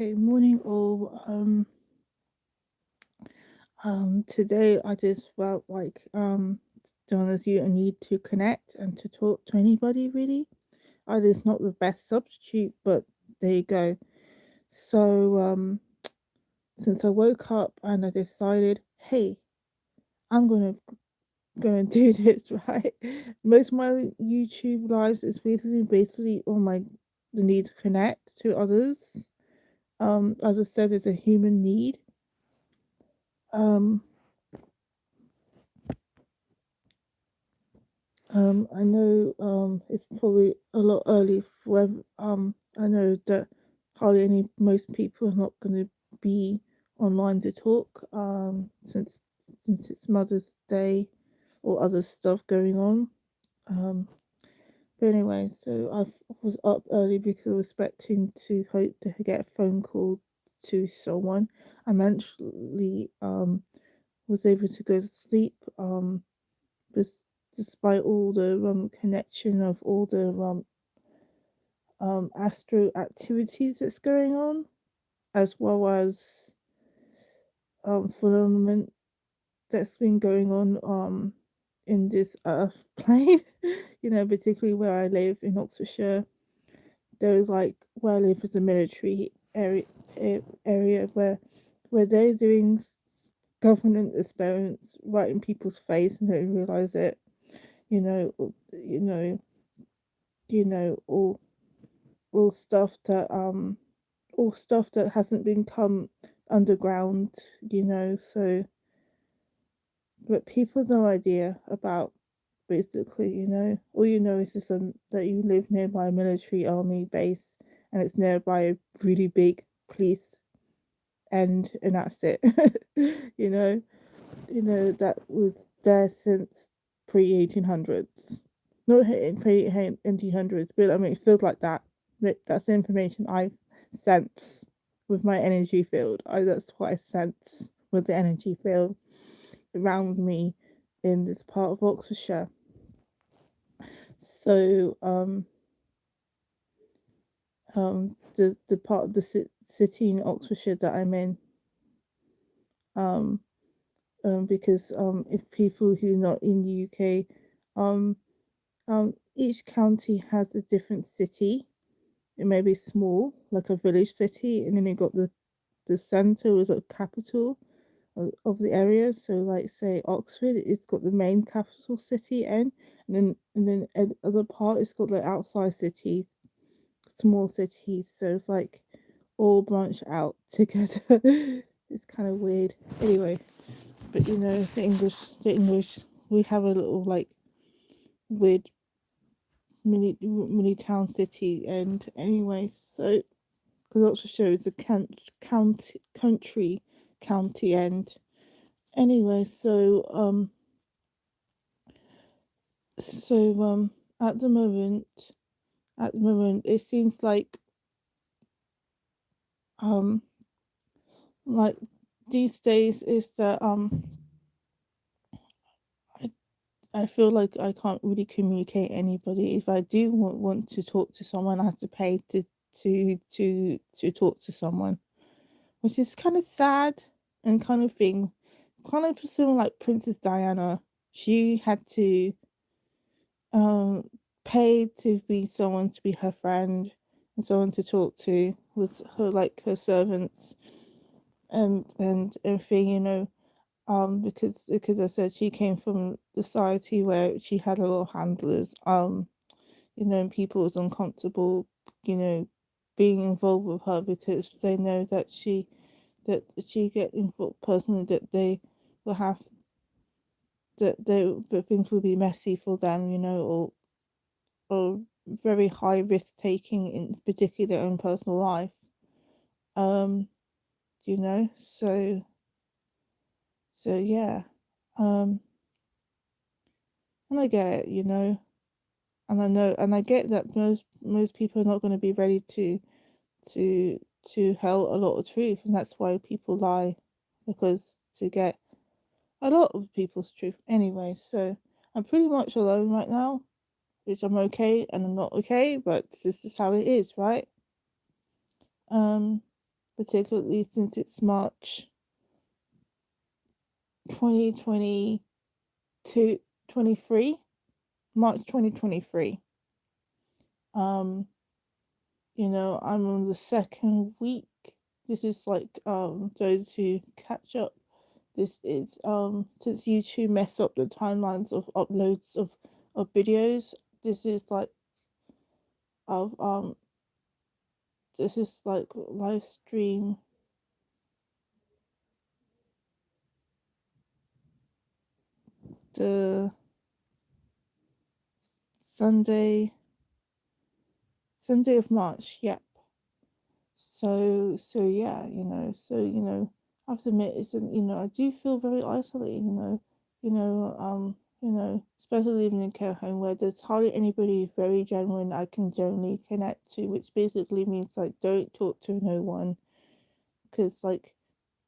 Hey, morning all. Today I just felt like, to be honest with you, I need to connect and to talk to anybody really. I just not the best substitute, but there you go. So, since I woke up and I decided, hey, I'm gonna do this, right? Most of my YouTube lives is basically on the need to connect to others. As I said, it's a human need. Um, I know it's probably a lot early for I know that hardly any most people are not going to be online to talk since it's Mother's Day or other stuff going on. Um, but anyway, so was up early because I was expecting to hope to get a phone call to someone. I eventually was able to go to sleep. Bes- Despite all the connection of all the astro activities that's going on, as well as phenomenon that's been going on in this earth plane. Particularly where I live in Oxfordshire. There is like where I live is a military area where they're doing government experiments right in people's face and don't realize it. You know, you know, all stuff that hasn't been come underground, so but people have no idea about basically, all is just that you live nearby a military army base and it's nearby a really big police and that's it. you know, that was there since pre 1800s. Not hitting pre 1800s, but I mean, it feels like that. That's the information I sense with my energy field. That's what I sense with the energy field around me in this part of Oxfordshire. So, the part of the city in Oxfordshire that I'm in, um, because if people who are not in the UK, um, each county has a different city. It may be small, like a village city, and then you got the centre was a capital of the area. So, like say Oxford, it's got the main capital city, and then other part it's got the outside cities, small cities. So it's like all branched out together. It's kind of weird. Anyway, but the English, we have a little like weird mini town city, and anyway, so because also shows the county end. Anyway, so at the moment it seems um like these days is that I, I feel like I can't really communicate anybody. If I do want to talk to someone, I have to pay to talk to someone, which is kind of sad and kind of thing. Kind of similar like Princess Diana. She had to um pay to be someone to be her friend and someone to talk to with her servants and everything, because I said she came from the society where she had a lot of handlers, and people was uncomfortable, you know, being involved with her because they know that she get involved personally, that they will have that things will be messy for them, or very high risk taking in particularly their own personal life. Um, so yeah. Um, and I get it, and I know and I get that most people are not going to be ready to to tell a lot of truth, and that's why people lie, because to get a lot of people's truth anyway. So I'm pretty much alone right now, which I'm okay and I'm not okay, but this is how it is, right? Um, particularly since it's March 2022, 23, March 2023. Um, I'm on the second week. This is like those who catch up. This is since YouTube mess up the timelines of uploads of videos. This is like of this is like live stream the Sunday Sunday of March. Yep. So yeah, I have to admit, I do feel very isolated. Especially living in care home where there's hardly anybody very genuine I can generally connect to, which basically means like don't talk to no one because like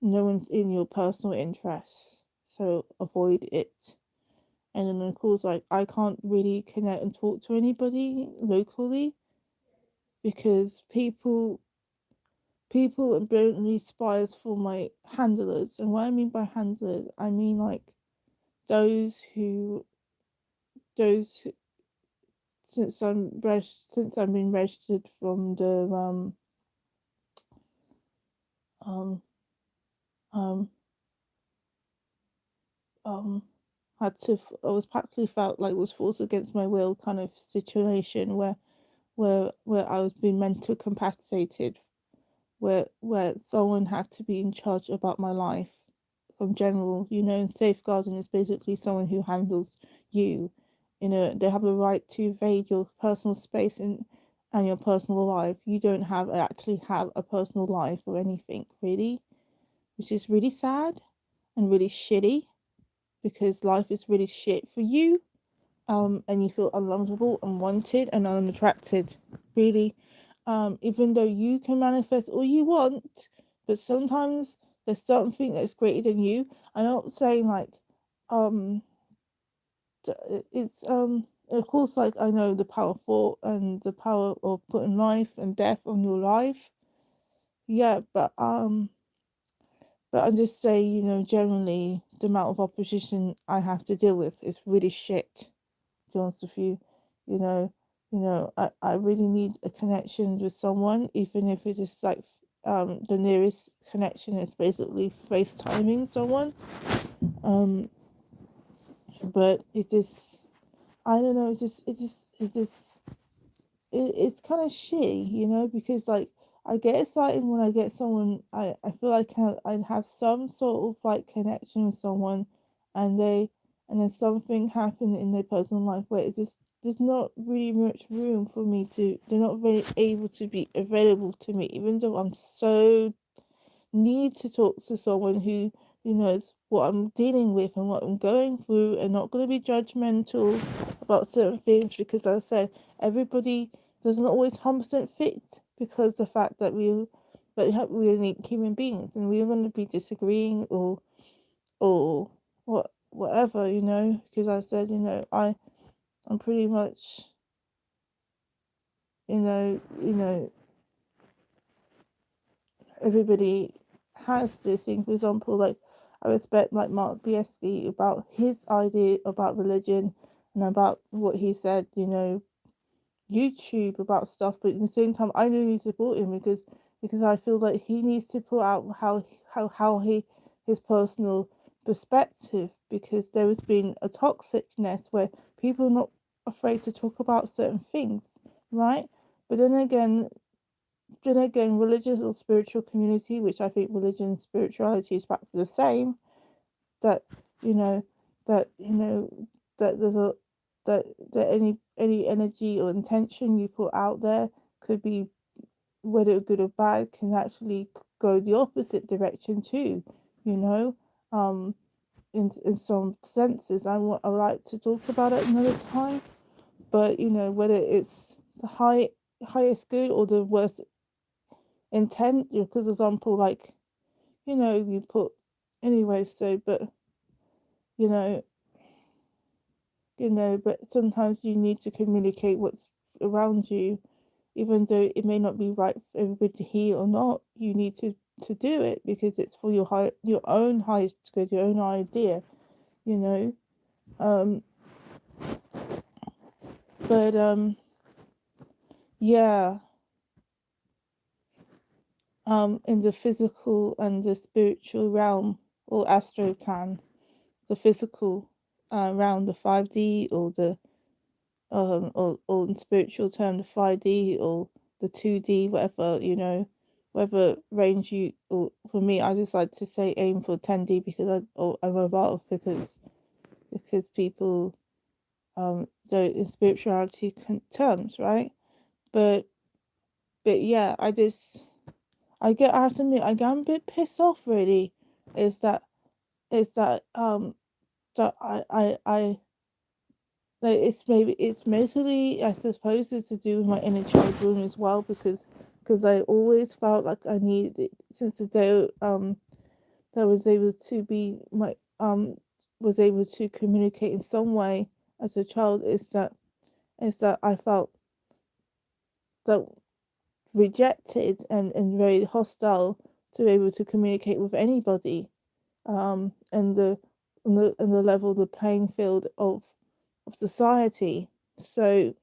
no one's in your personal interests, so avoid it. And then of course, like I can't really connect and talk to anybody locally because people apparently spies for my handlers. And what I mean by handlers, I mean like those who those who, since I've been registered from the um um um I was practically felt like it was forced against my will kind of situation where I was being mentally incapacitated, where someone had to be in charge about my life in general. And safeguarding is basically someone who handles you. They have the right to invade your personal space and your personal life. You don't actually have a personal life or anything really, which is really sad and really shitty because life is really shit for you. And you feel unlovable, unwanted, and unattracted, really. Even though you can manifest all you want, but sometimes there's something that's greater than you. I'm not saying like, um, it's of course, like I know the power of thought and the power of putting life and death on your life. Yeah, but I'm just saying, generally the amount of opposition I have to deal with is really shit. To be honest with you, you know, I really need a connection with someone, even if it is like the nearest connection is basically FaceTiming someone. Um, but it just I don't know, it's kind of shitty, because like I get excited when I get someone. I feel like I'd have some sort of like connection with someone, and then something happened in their personal life where it's just there's not really much room for me to. They're not very able to be available to me, even though I'm so need to talk to someone who knows what I'm dealing with and what I'm going through and not going to be judgmental about certain things because as I said, everybody doesn't always 100% fit because the fact that we're unique human beings and we're going to be disagreeing or whatever, because I said, I'm pretty much, everybody has this thing. For example, like I respect like Mark Biesky about his idea about religion and about what he said, YouTube about stuff, but at the same time I really support him because I feel like he needs to put out how he his personal perspective because there has been a toxicness where people are not afraid to talk about certain things, right? But then again, religious or spiritual community, which I think religion and spirituality is practically the same, that you know, that that there's a that any energy or intention you put out there could be whether good or bad can actually go the opposite direction too, you know. Um, in some senses, I like to talk about it another time, but whether it's the highest good or the worst intent, because example like you put anyway, so but you know but sometimes you need to communicate what's around you, even though it may not be right for everybody to hear or not. You need to to do it because it's for your own highest good, your own idea, you know. Um, but yeah, in the physical and the spiritual realm or astral plan, the physical realm, the 5D, or the or in spiritual term the 5D or the 2D, whatever, whatever range you, or for me, I just like to say aim for 10D because I'm above, because people do it in spirituality terms, right? But yeah, I have to admit, I get a bit pissed off really, is that is that that I like, it's mostly, I suppose, it's to do with my inner child wound as well, because I always felt like I needed it since the day that I was able to be my was able to communicate in some way as a child, is that I felt that rejected and very hostile to be able to communicate with anybody, and the level, the playing field of society. So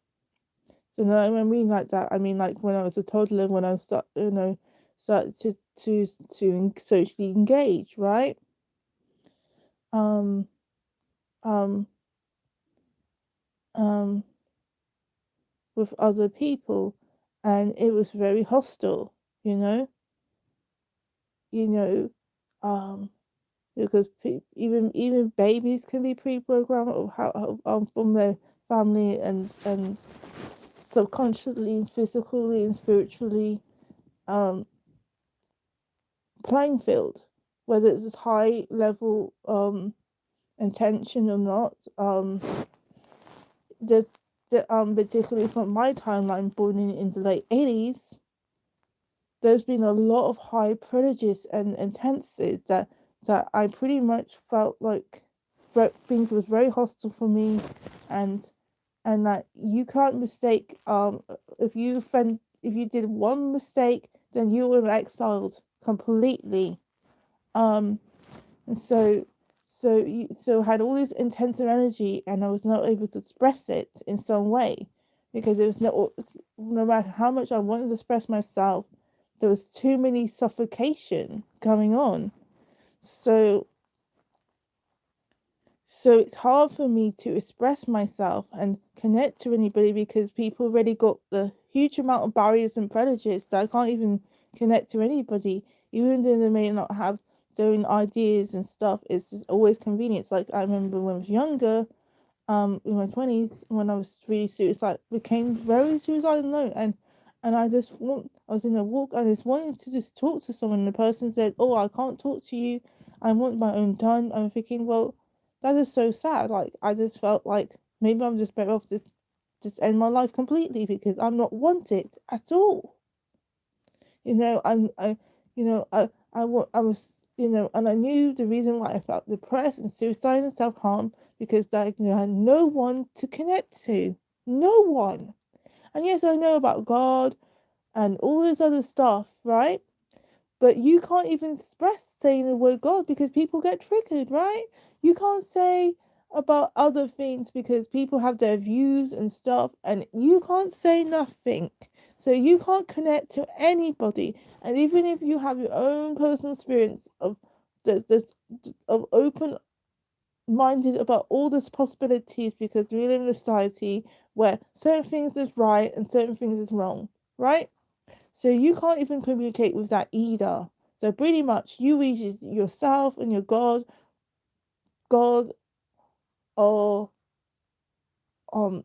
no, when I mean like that, I mean like when I was a toddler, when I started to socially engage, right? Um, um, um, with other people, and it was very hostile, you know, you know, um, because even babies can be pre-programmed of from their family, and subconsciously, physically, and spiritually, um playing field, whether it's high level intention or not. The Particularly from my timeline, born in the late 80s, there's been a lot of high privileges and intensities that I pretty much felt like things was very hostile for me, and that you can't mistake, if you did one mistake, then you were exiled completely. um and so had all this intense energy, and I was not able to express it in some way, because it was no matter how much I wanted to express myself, there was too many suffocation going on. So it's hard for me to express myself and connect to anybody, because people already got the huge amount of barriers and prejudices that I can't even connect to anybody, even though they may not have their own ideas and stuff. It's just always convenience. Like, I remember when I was younger, in my 20s, when I was really suicide, became very suicidal alone, and I was in a walk, and I just wanted to just talk to someone, and the person said, "Oh, I can't talk to you, I want my own time." I'm thinking, well, that is so sad. Like, I just felt like maybe I'm just better off just end my life completely, because I'm not wanted at all. You know, I was, and I knew the reason why I felt depressed and suicide and self harm, because I had no one to connect to, no one. And yes, I know about God and all this other stuff, right? But you can't even express saying the word God, because people get triggered, right? You can't say about other things because people have their views and stuff, and you can't say nothing. So you can't connect to anybody. And even if you have your own personal experience of this of open minded about all these possibilities, because we live in a society where certain things is right and certain things is wrong, right? So you can't even communicate with that either. So pretty much you either yourself and your God, or um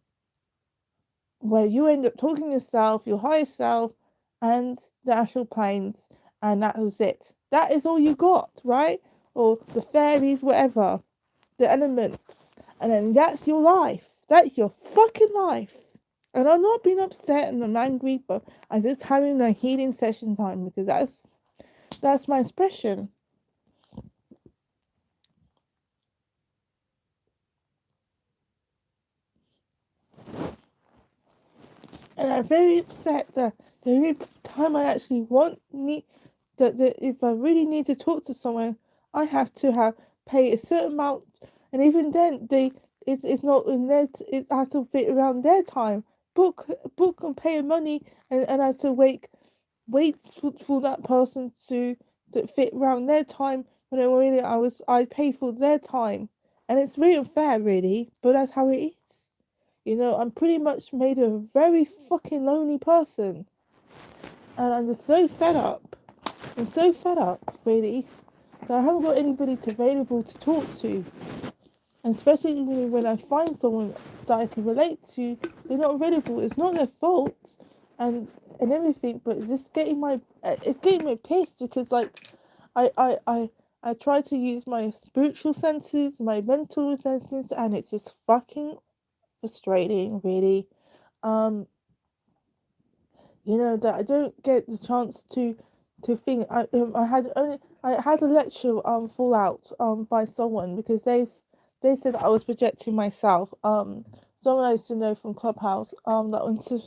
where you end up talking yourself, your higher self, and the astral planes, and that was it. That is all you got, right? Or the fairies, whatever, the elements, and then that's your life. That's your fucking life. And I'm not being upset and I'm angry, but I'm just having a healing session time, because that's my expression. And I'm very upset that the only time I actually that if I really need to talk to someone, I have to have pay a certain amount, and even then it's not in their it has to fit around their time. Book and pay money, and I have to wait for that person to fit around their time when I really I pay for their time, and it's really unfair really, but that's how it is. You know, I'm pretty much made a very fucking lonely person, and I'm just so fed up. I'm so fed up, really, that I haven't got anybody available to talk to. And especially when I find someone that I can relate to, they're not available. It's not their fault, and everything, but it's getting me pissed because like, I try to use my spiritual senses, my mental senses, and it's just fucking frustrating, really. Um, that I don't get the chance to think. I had a lecture fall out by someone because they said I was projecting myself. Someone I used to know from Clubhouse that went to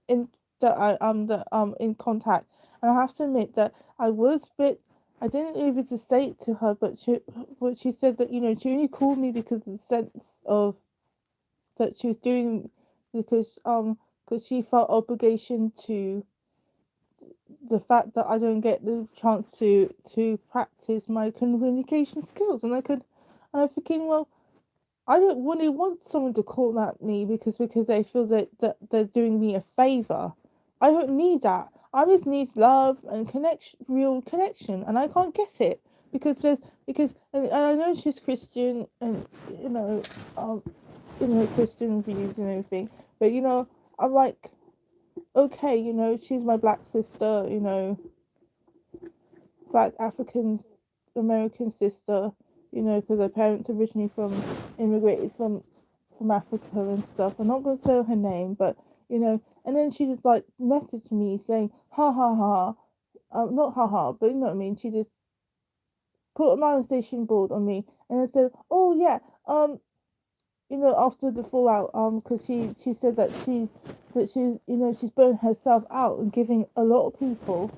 in that in contact, and I have to admit that I was a bit. I didn't able to say it to her, but she said that she only called me because of the sense of that she was doing because she felt obligation to the fact that I don't get the chance to practice my communication skills, and I'm thinking, well, I don't really want someone to call at me because they feel that they're doing me a favor. I don't need that. I just need love and connection, real connection, and I can't get it and I know she's Christian and you know um Christian views and everything, but I'm like, okay, she's my black sister, black African American sister, because her parents originally immigrated from Africa and stuff. I'm not gonna say her name, but and then she just like messaged me saying ha ha ha, not ha ha, but you know what I mean. She just put a manifestation board on me and then said, oh yeah, after the fallout, because she said she's burnt herself out and giving a lot of people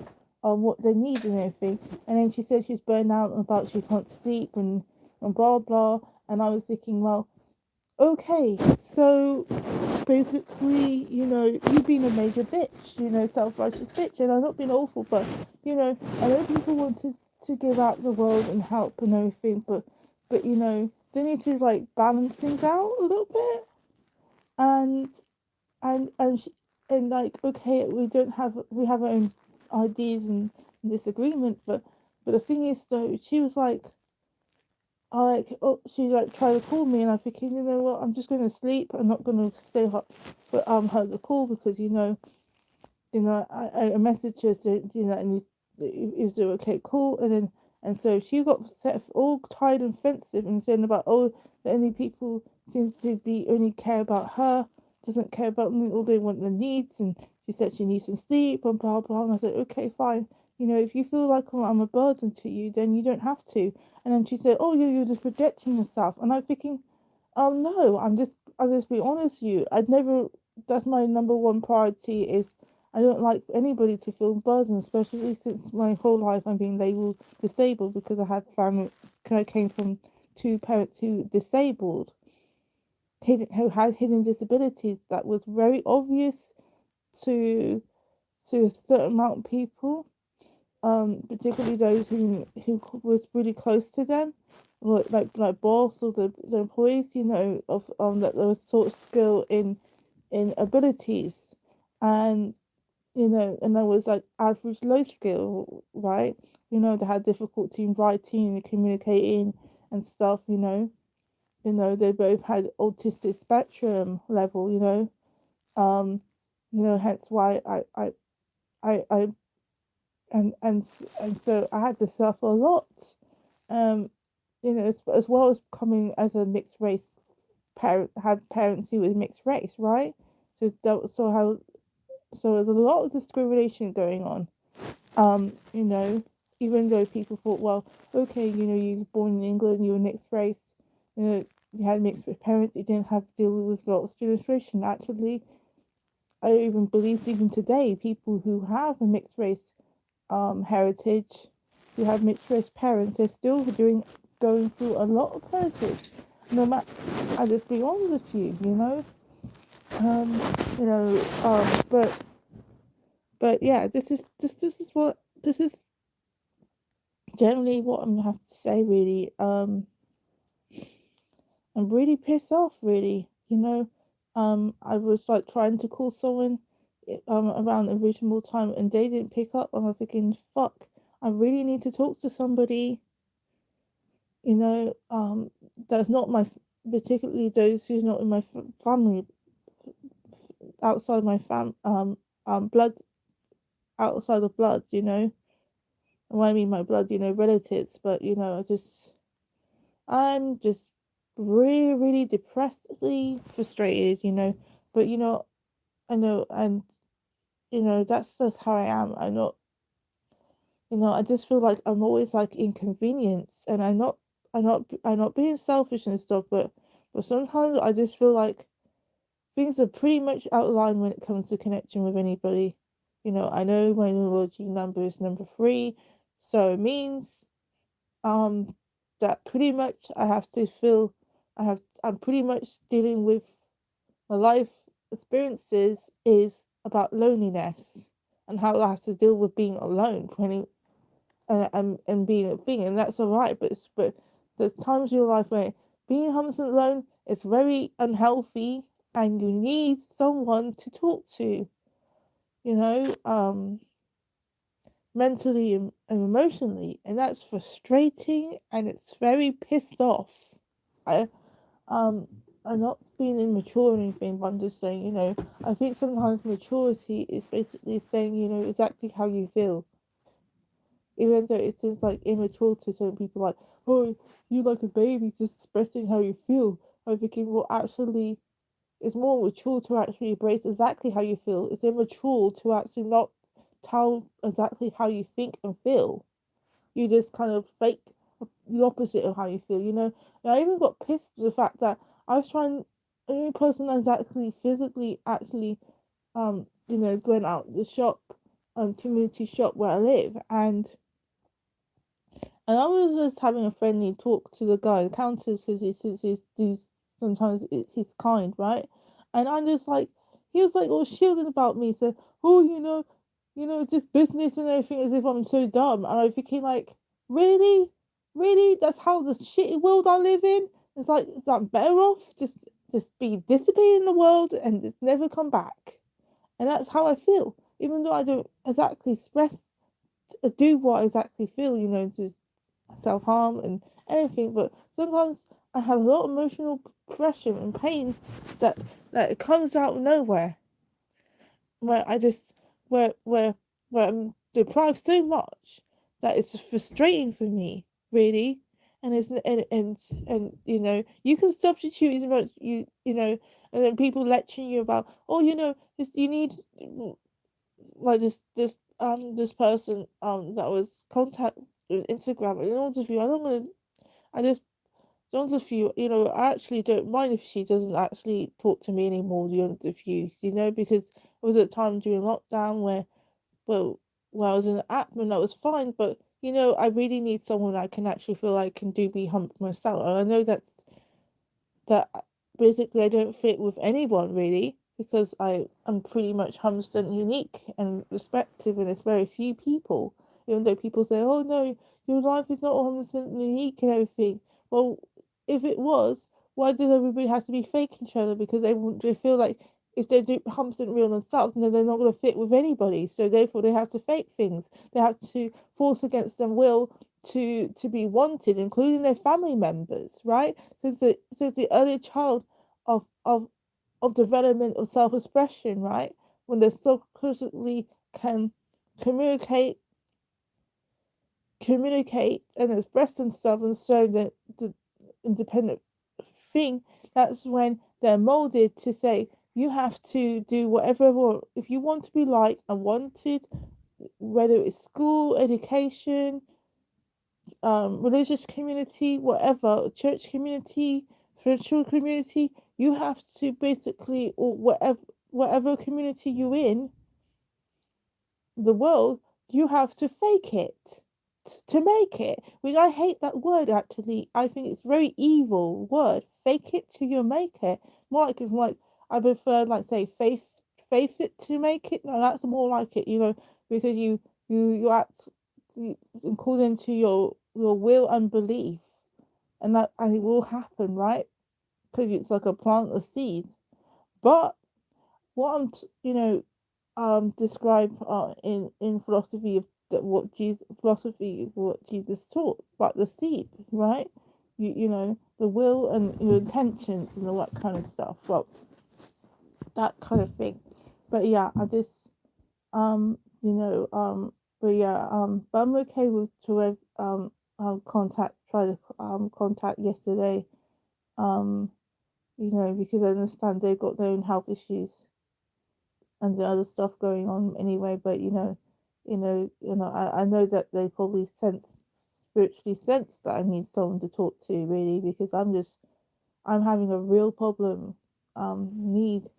what they need and everything, and then she said she's burned out about she can't sleep and blah blah, and I was thinking, well, okay, so basically, you've been a major bitch, self-righteous bitch, and I'm not being awful, but I know people want to give out the world and help and everything, but they need to like balance things out a little bit, and and and sh- and like, okay, we have our own ideas and disagreement, but the thing is though, she was like, she like tried to call me, and I'm thinking, you know what, I'm just going to sleep. I'm not going to stay up, but her the call because I messaged her saying, and is it okay, cool, and so she got set all tired and offensive and saying about, oh, the only people seem to be only care about her, doesn't care about me, all they want the needs, and she said she needs some sleep and blah blah, and I said, okay, fine, if you feel like I'm a burden to you, then you don't have to. And then she said, oh, you're just projecting yourself, and I'm thinking, oh no, I'm just being honest with you. I'd never. That's my number one priority. Is I don't like anybody to feel burdened, especially since my whole life I'm being labelled disabled because I had family. I came from two parents who disabled, who had hidden disabilities that was very obvious to a certain amount of people, particularly those who was really close to them, like boss or the employees, of that there was sort of skill in abilities, and and there was like average low skill, right? They had difficulty in writing and communicating and stuff. They both had autistic spectrum level. Um, hence why I and so I had to suffer a lot. Um, as well as coming as a mixed race parent, had parents who was mixed race, right? So there's a lot of discrimination going on. Even though people thought, well, okay, you were born in England, you were mixed race, you had mixed parents, you didn't have to deal with lots of discrimination. Actually, I even believe even today, people who have a mixed race heritage, who have mixed race parents, they're still going through a lot of heritage. No matter, I just be honest with you, um, you know, but yeah, this is generally what I'm gonna have to say. Really, I'm really pissed off. Really, I was like trying to call someone around a reasonable time, and they didn't pick up. And I'm thinking, fuck, I really need to talk to somebody. You know, that's not particularly those who's not in my family, outside my blood, outside of blood. And when I mean my blood, relatives. But I'm just really, really depressedly frustrated. But I know, and that's just how I am. I'm not, I just feel like I'm always like inconvenienced, and I'm not being selfish and stuff, but sometimes I just feel like things are pretty much outlined when it comes to connection with anybody. I know my numerology number is number 3, so it means um that pretty much I'm pretty much dealing with my life experiences is about loneliness and how I have to deal with being alone, and being a thing, and that's all right. But there's times in your life where being 100% alone is very unhealthy, and you need someone to talk to, you know, um, mentally and emotionally, and that's frustrating, and it's very pissed off. I um. I'm not being immature or anything, but I'm just saying, I think sometimes maturity is basically saying, exactly how you feel, even though it seems like immature to certain people, like, oh, you like a baby just expressing how you feel. I'm thinking, well, actually, it's more mature to actually embrace exactly how you feel. It's immature to actually not tell exactly how you think and feel. You just kind of fake the opposite of how you feel, And I even got pissed at the fact that I was trying, the only person that's actually physically actually, going out the shop, community shop where I live, and I was just having a friendly talk to the guy, the counter, says he's sometimes he's kind, right? And I'm just like, he was like all shielding about me, said, oh, just business and everything, as if I'm so dumb. And I'm thinking like, really, really, that's how the shitty world I live in. It's like, is that better off just be dissipated in the world and just never come back? And that's how I feel, even though I don't exactly express do what I exactly feel, just self harm and anything. But sometimes I have a lot of emotional pressure and pain that it comes out of nowhere, where I just where I'm deprived so much that it's frustrating for me, really. And it's and you can substitute as much and then people lecturing you about, oh, you need, like this person that was contact with Instagram, and in order for you, I just in order for you, I actually don't mind if she doesn't actually talk to me anymore. The honest of you, because it was a time during lockdown well where I was in the app, and that was fine. But I really need someone I can actually feel like can do be hump myself, and I know that basically I don't fit with anyone really, because I am pretty much 100% unique and respective, and it's very few people. Even though people say, "Oh no, your life is not 100% unique and everything." Well, if it was, why does everybody have to be fake each other? Because they feel like if they do 100% real themselves, then they're not going to fit with anybody. So therefore, they have to fake things. They have to force against their will to be wanted, including their family members, right? Since the early child of of of development of self expression, right? When they so constantly can communicate and express themselves and show the independent thing, that's when they're molded to say you have to do whatever, or if you want to be like and wanted, whether it's school, education, religious community, whatever, church community, spiritual community, you have to basically, or whatever community you're in the world, you have to fake it to make it. Which I hate that word actually. I think it's a very evil word. Fake it till you make it. More like it's like I prefer like say faith it to make it. No, that's more like it, because you act according to your will and belief, and it will happen, right? Because it's like a plant a seed. But what describe in philosophy of what Jesus taught about the seed, right? The will and your intentions and all that kind of stuff. Well, that kind of thing. But yeah, I just but yeah, but I'm okay with to have try to contact yesterday, um, because I understand they've got their own health issues and the other stuff going on anyway. But I know that they probably spiritually sense that I need someone to talk to really, because I'm having a real problem, need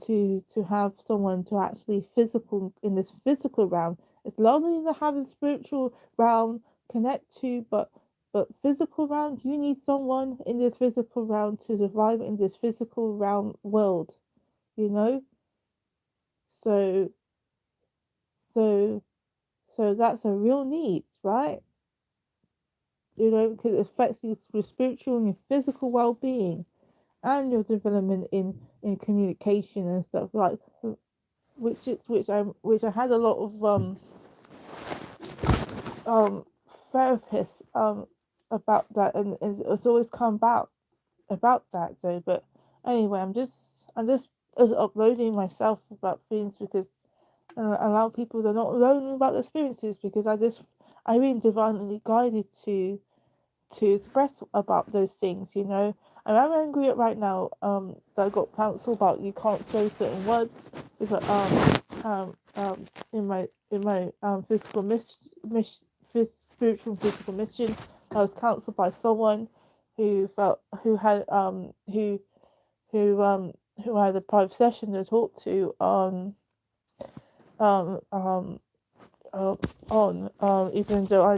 to have someone to actually physical in this physical realm. It's lovely to have a spiritual realm connect to, but physical realm, you need someone in this physical realm to survive in this physical realm world, you know. So so so that's a real need, right? Because it affects your spiritual and your physical well-being and your development in communication and stuff like, which I had a lot of um therapists about that, and it's always come about that though. But anyway, I'm just uploading myself about things because a lot of people, they're not learning about the experiences, because I've been divinely guided to express about those things, And I'm angry at right now that I got counsel about you can't say certain words with in my spiritual and physical mission. I was counseled by someone who had who um who I had a private session to talk to um um on even though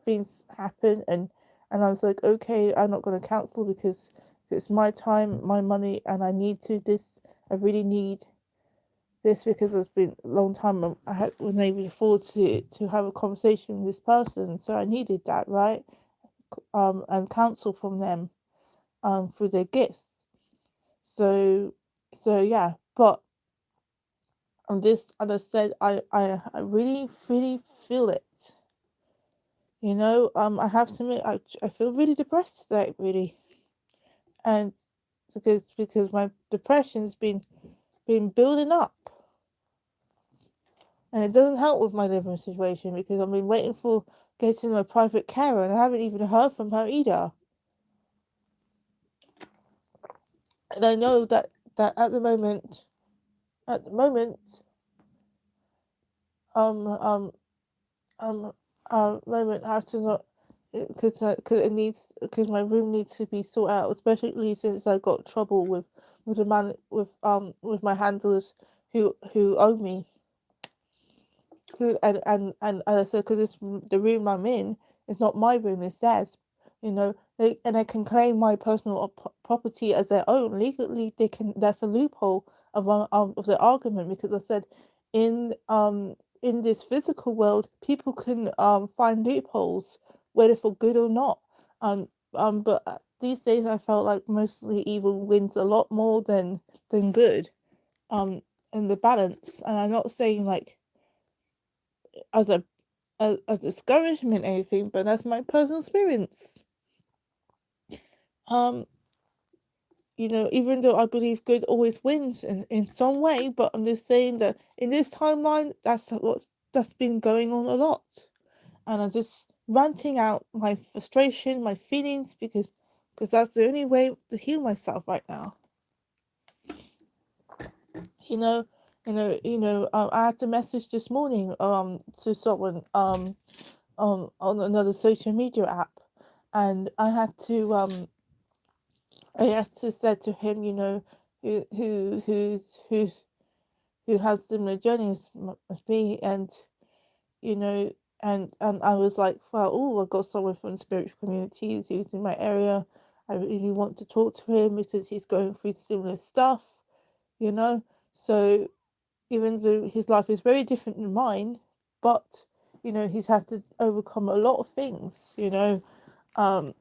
things happen, and I was like, okay, I'm not going to cancel because it's my time, my money, and I really need this, because it's been a long time. Wasn't able to afford to have a conversation with this person, so I needed that, right? And counsel from them through their gifts. So yeah, but on this, as I said, I really really feel it. I have to admit, I feel really depressed today, really, and because my depression's been building up, and it doesn't help with my living situation because I've been waiting for getting my private carer, and I haven't even heard from her either. And I know that at the moment, um, um, moment I have to not, because my room needs to be sorted out, especially since I got trouble with the man with my handlers who owe me, who and as I said, because the room I'm in is not my room, it's theirs. They can claim my personal property as their own legally. They can. That's a loophole of the argument, because I said in this physical world, people can find loopholes, whether for good or not. But these days I felt like mostly evil wins a lot more than good. Um, in the balance, and I'm not saying like as a discouragement or anything, but that's my personal experience. Um, even though I believe good always wins in some way, but I'm just saying that in this timeline, that's been going on a lot. And I'm just ranting out my frustration, my feelings, because that's the only way to heal myself right now. You know, I had a message this morning to someone on another social media app, and I had to say to him, who who's who had similar journeys as me, and you know, and I was like, well, oh, I got someone from the spiritual community who's in my area. I really want to talk to him because he's going through similar stuff, you know. So even though his life is very different than mine, but he's had to overcome a lot of things, um,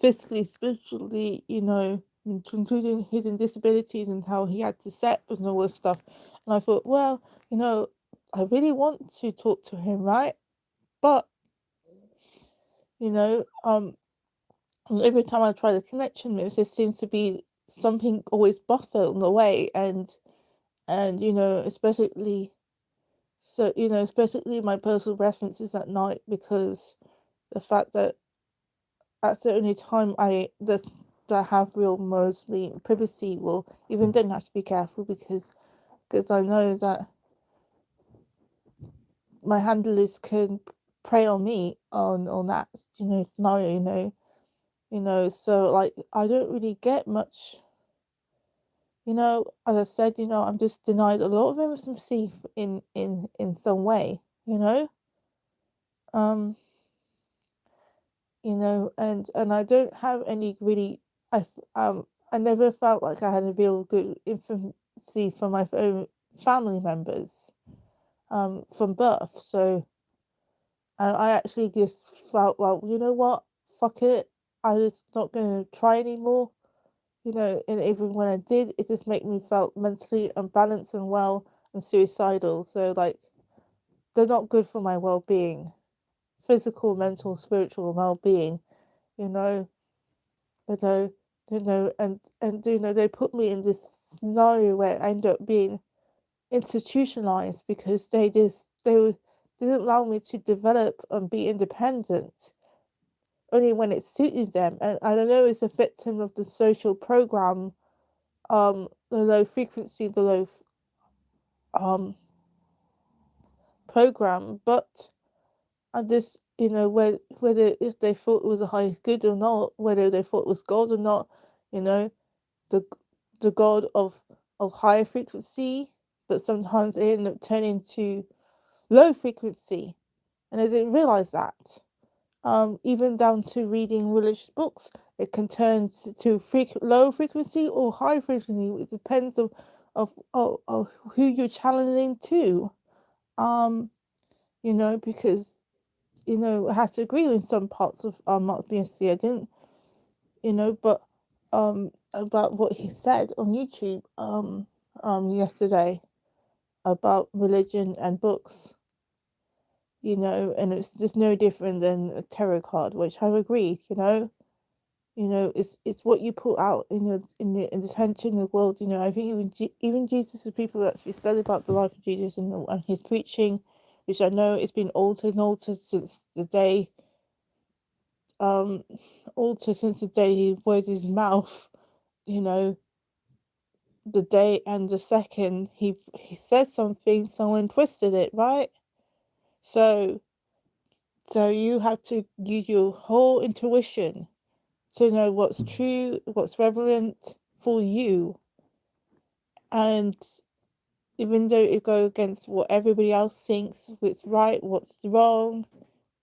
physically, spiritually, including hidden disabilities and how he had to set and all this stuff. And I thought, well, I really want to talk to him, right? But you know, um, every time I try to connection with, there seems to be something always buffering away, and especially my personal references at night, because the fact that that's the only time that I have real mostly privacy. Well, even then I have to be careful because I know that my handlers can prey on me on that scenario, so like I don't really get much, as I said, I'm just denied a lot of intimacy in some way, um and I don't have any really. I never felt like I had a real good intimacy from my own family members from birth. So, and I actually just felt like, you know what, fuck it, I just not gonna try anymore. And even when I did, it just made me felt mentally unbalanced and well and suicidal. So like they're not good for my well being, physical, mental, spiritual well being. You know, you know, and they put me in this scenario where I end up being institutionalized because they didn't allow me to develop and be independent only when it suited them. And I don't know, it's a victim of the social program, the low frequency, the low um program. But I just whether if they thought it was a high good or not, whether they thought it was God or not, you know the the god of higher frequency, but sometimes they end up turning to low frequency, and I didn't realize that. Even down to reading religious books, it can turn to low frequency or high frequency. It depends of who you're channeling to. Um, because I have to agree with some parts of Mark's BSC. I didn't, but about what he said on YouTube yesterday about religion and books, and it's just no different than a tarot card, which I've agreed, it's what you put out in the attention of the world. I think even Jesus, the people that actually study about the life of Jesus and his preaching, which I know it's been altered since the day um altered since the day he worded his mouth, you know the day and the second he said something, someone twisted it, right? So you have to use your whole intuition to know what's true, what's relevant for you. And even though it goes against what everybody else thinks, what's right, what's wrong,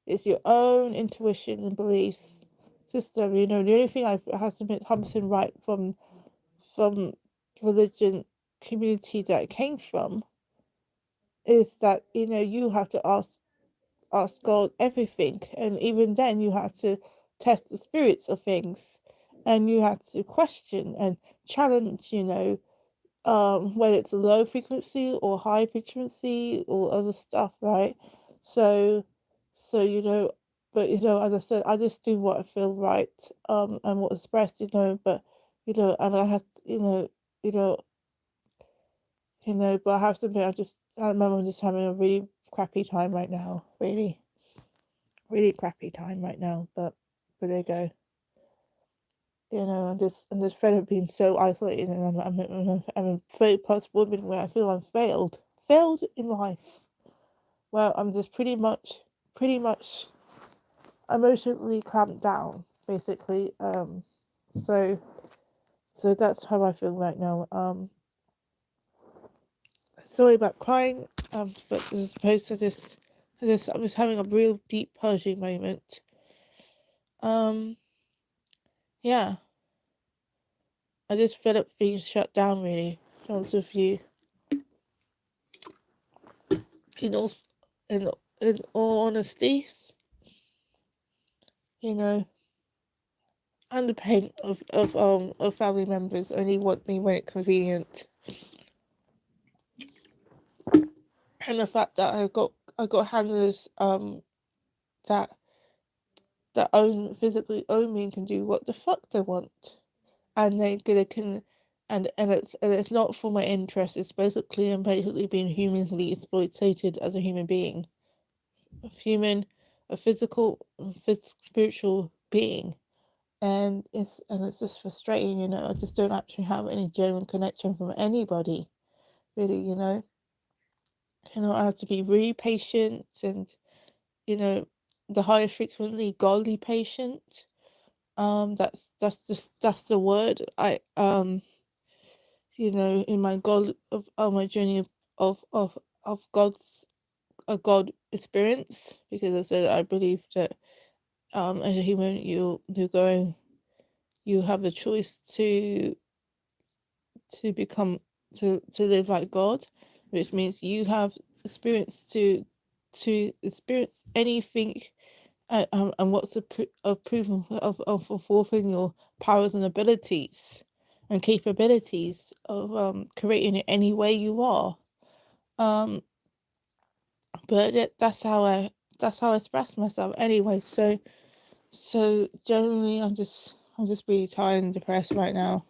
it's your own intuition and beliefs system. The only thing I have to admit 100% right from religion community that I came from is that you have to ask God everything, and even then you have to test the spirits of things, and you have to question and challenge, whether it's a low frequency or high frequency or other stuff, right? So, so but as I said, I just do what I feel right, and what's best, but and I have, you know, but I have to admit, I remember I'm just having a really crappy time right now, really, really crappy time right now. But there you go. I'm just fed up being so isolated, and I'm a very possible woman where I feel I'm failed in life. Well, I'm just pretty much emotionally clamped down, basically. So that's how I feel right now. sorry about crying, but as opposed to this, I was having a real deep purging moment. Yeah, I just fed up being shut down, really. To be honest with you, in all, in, in all honesty, you know, and the pain of family members only want me when it's convenient, and the fact that I got handlers that physically own me and can do what the fuck they want, and they can, and it's not for my interest. It's basically I'm basically being humanly exploited as a human being, a human, a spiritual being, and it's just frustrating. I just don't actually have any genuine connection from anybody, really. I have to be really patient, and you know, the higher frequently godly patient. That's the word. In my God of my journey of God's a God experience, because I said I believe that as a human you have a choice to become to live like God, which means you have experience to experience anything, and what's the of proven of fulfilling your powers and abilities and capabilities of creating it any way you are. Um, but that's how I express myself anyway. So generally, I'm just really tired and depressed right now.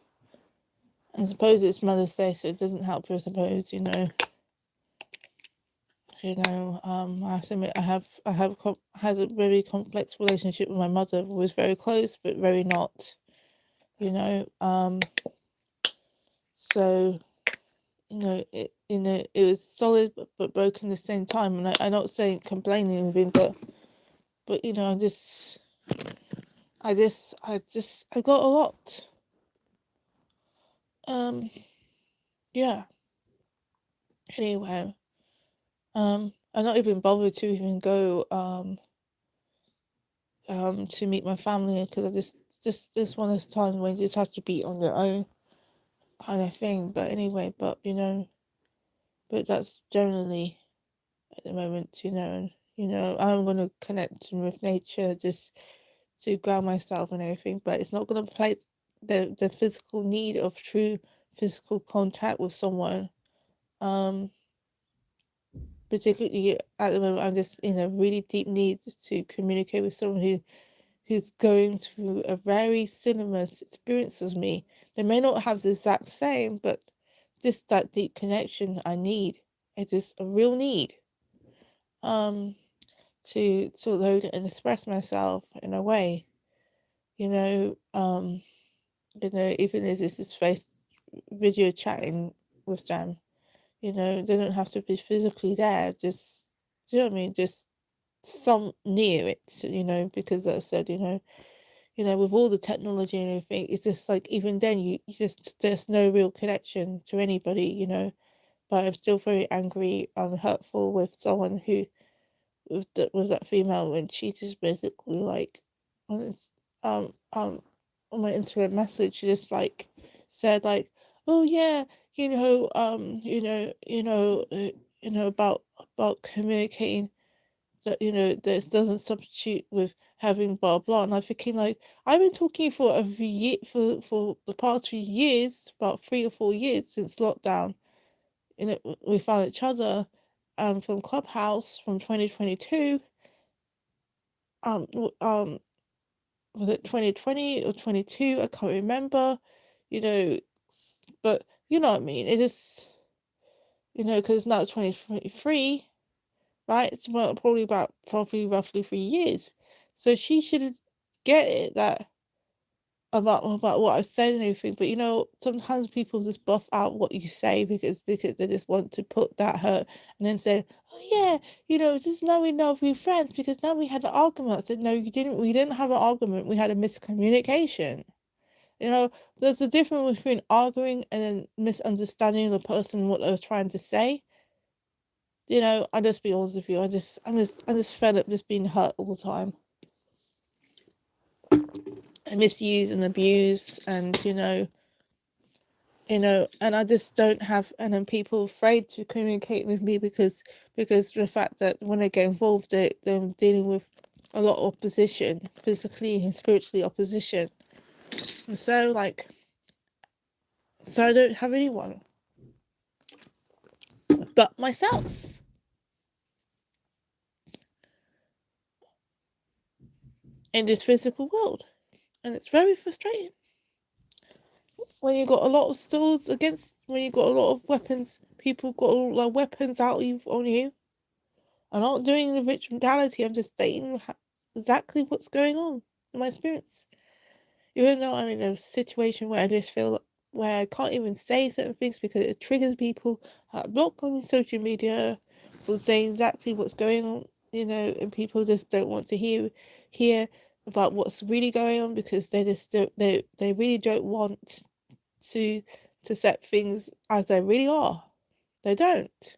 I suppose it's Mother's Day, so it doesn't help. I suppose I have to admit, had a very complex relationship with my mother. Who was very close, but very not. You know, so it was solid but broken at the same time. And I'm not saying complaining with him, but I got a lot. Yeah. Anyway, I'm not even bothered to even go to meet my family, because I just one of those times when you just have to be on your own kind of thing. But anyway, but that's generally at the moment, and I'm gonna connect with nature just to ground myself and everything, but it's not gonna replace the physical need of true physical contact with someone. Um, Particularly at the moment, I'm just in a really deep need to communicate with someone who's going through a very similar experience as me. They may not have the exact same, but just that deep connection I need. It is a real need. Um, to load and express myself in a way, you know, um, even if it's just face video chatting with them, they don't have to be physically there, just, do you know what I mean? Just some near it, because like I said, with all the technology and everything, it's just like even then you just there's no real connection to anybody, but I'm still very angry and hurtful with someone who with that female when she just basically like on this, on my Instagram message just like said like, oh yeah, about communicating, that this doesn't substitute with having blah blah. And I'm thinking like, I've been talking for a year, for the past few years, about 3 or 4 years since lockdown. We found each other from Clubhouse from 2022. um was it 2020 or 22? I can't remember, you know but you know what I mean. It is, because now it's 2023, right? It's probably roughly 3 years. So she should get it, that about what I said and everything. But sometimes people just buff out what you say because they just want to put that hurt and then say, oh yeah, just now we know we're friends because now we had an argument. I said, no, you didn't. We didn't have an argument. We had a miscommunication. There's a difference between arguing and then misunderstanding the person what I was trying to say. You know, I'll just be honest with you. I just fed up just being hurt all the time, and misused and abused, and and I just don't have, and then people afraid to communicate with me because the fact that when I get involved, they're dealing with a lot of opposition, physically and spiritually opposition, and so I don't have anyone but myself in this physical world, and it's very frustrating when you got a lot of stores against, when you got a lot of weapons, people got a lot of weapons out on you. I'm not doing the rich mentality. I'm just stating exactly what's going on in my experience. Even though I'm in a situation where I just feel where I can't even say certain things because it triggers people blocked on social media for saying exactly what's going on, and people just don't want to hear about what's really going on because they just don't, they really don't want to set things as they really are. They don't.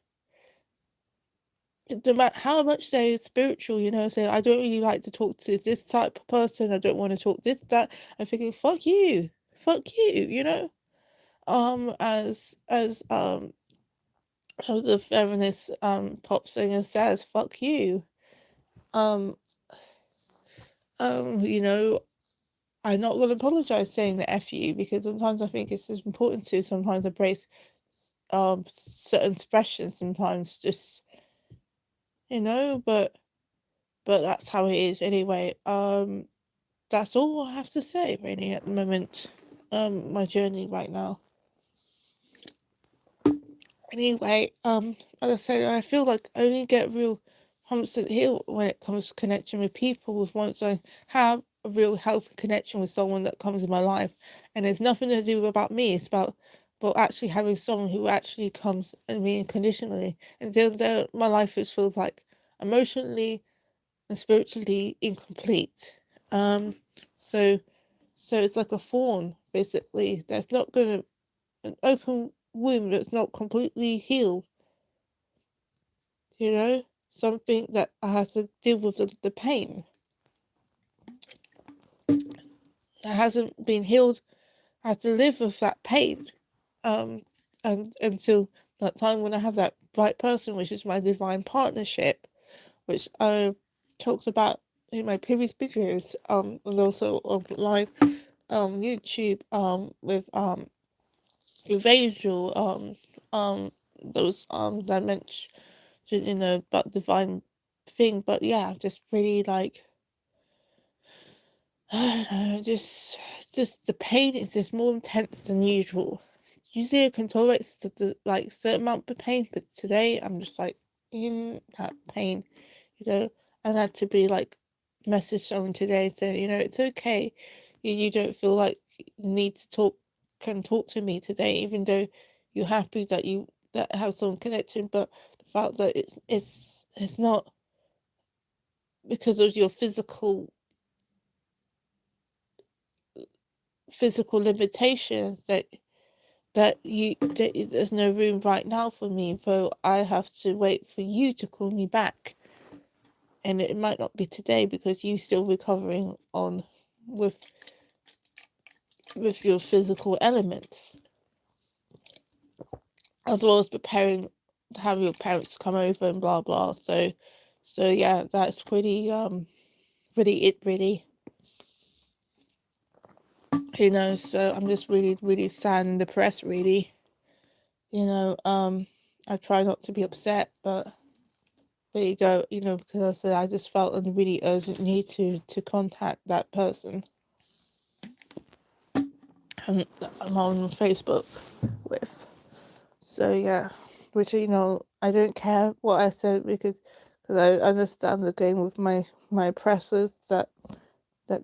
No matter how much they're spiritual, say I don't really like to talk to this type of person. I don't want to talk this that. I'm thinking, fuck you, as the feminist pop singer says, fuck you. Um, you know, I'm not gonna apologize saying the F you because sometimes I think it's just important to sometimes embrace certain expressions sometimes just but that's how it is anyway. That's all I have to say really at the moment. My journey right now. Anyway, as I said, I feel like I only get real constant heal when it comes to connection with people with once I have a real healthy connection with someone that comes in my life. And it's nothing to do about me, it's about actually having someone who actually comes at me unconditionally. And then my life just feels like emotionally and spiritually incomplete. So so it's like a fawn, basically, that's not gonna an open wound that's not completely healed, something that I have to deal with the pain that hasn't been healed. I have to live with that pain, um, and until that time when I have that right person, which is my divine partnership, which I talked about in my previous videos, and also on live YouTube, with Angel, those dimensions, about divine thing. But yeah, just really like I don't know, just the pain is just more intense than usual. Usually I can tolerate like certain amount of pain, but today I'm just like in that pain, and I had to be like message someone today saying, it's okay. You don't feel like you need to can talk to me today, even though you're happy that you that have some connection, but the fact that it's not because of your physical limitations that there's no room right now for me, so I have to wait for you to call me back, and it might not be today because you're still recovering on with your physical elements, as well as preparing to have your parents come over and blah blah. So yeah, that's pretty it really. So I'm just really really sad and depressed really. I try not to be upset, but there you go, because I said I just felt a really urgent need to contact that person, that I'm on Facebook with. So yeah, which I don't care what I said because I understand the game with my oppressors that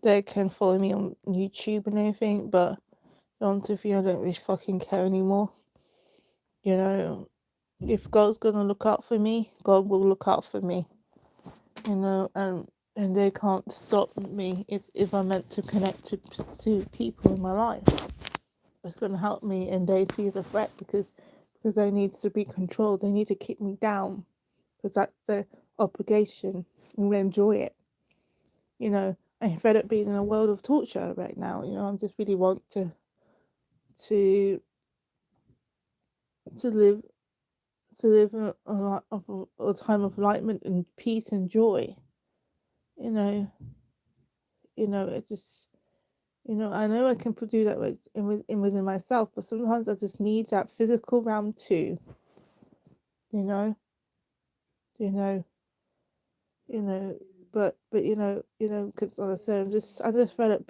they can follow me on YouTube and everything, but honestly, with you, I don't really fucking care anymore. You know, if God's gonna look out for me, God will look out for me. And they can't stop me if I'm meant to connect to people in my life. It's gonna help me, and they see the threat because they need to be controlled. They need to keep me down. because that's their obligation, and they enjoy it. You know, I'm fed up being in a world of torture right now. You know, I just really want to to live to live in a time of enlightenment and peace and joy. You know, it just, I know I can do that within myself, but sometimes I just need that physical realm too. You know, you know, you know, but because like I said, I just felt like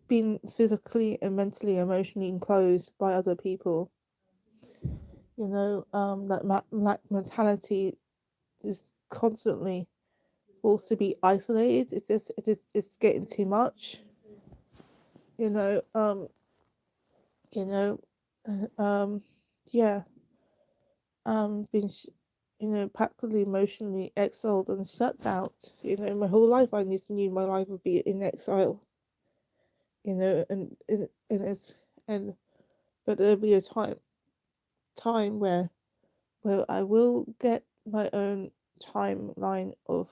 being physically and mentally, emotionally enclosed by other people. That mentality is constantly forced to be isolated. It's getting too much. You know, you know, yeah, being, practically emotionally exiled and shut out. My whole life I just knew my life would be in exile. And it's and but there'll be a time where I will get my own timeline of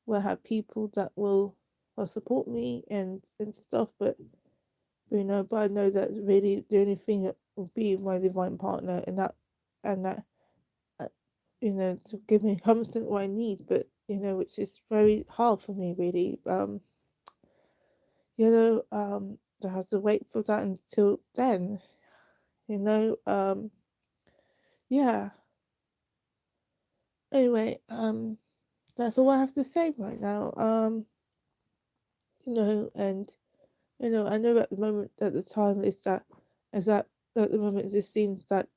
where I have people that will support me and stuff, but I know that really the only thing that will be my divine partner, and that uh, to give me constant what I need, but which is very hard for me really. I have to wait for that until then. You know, yeah. Anyway, that's all I have to say right now. And I know at the moment, at the time, is that at the moment it just seems that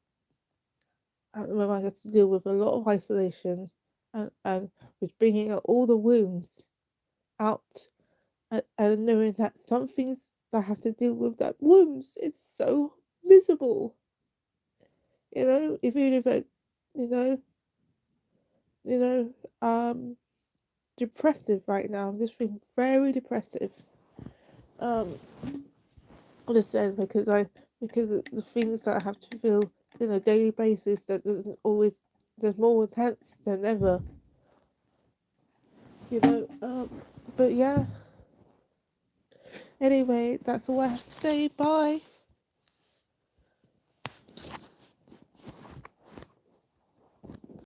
at the moment I have to deal with a lot of isolation, and with bringing out all the wounds out, and knowing that some things that I have to deal with that wounds, it's so miserable. Even if it, you know, you know, depressive right now. I'm just feeling very depressive. Um, Understand because of the things that I have to feel on a daily basis that doesn't always there's more intense than ever. You know. But yeah. Anyway, that's all I have to say. Bye.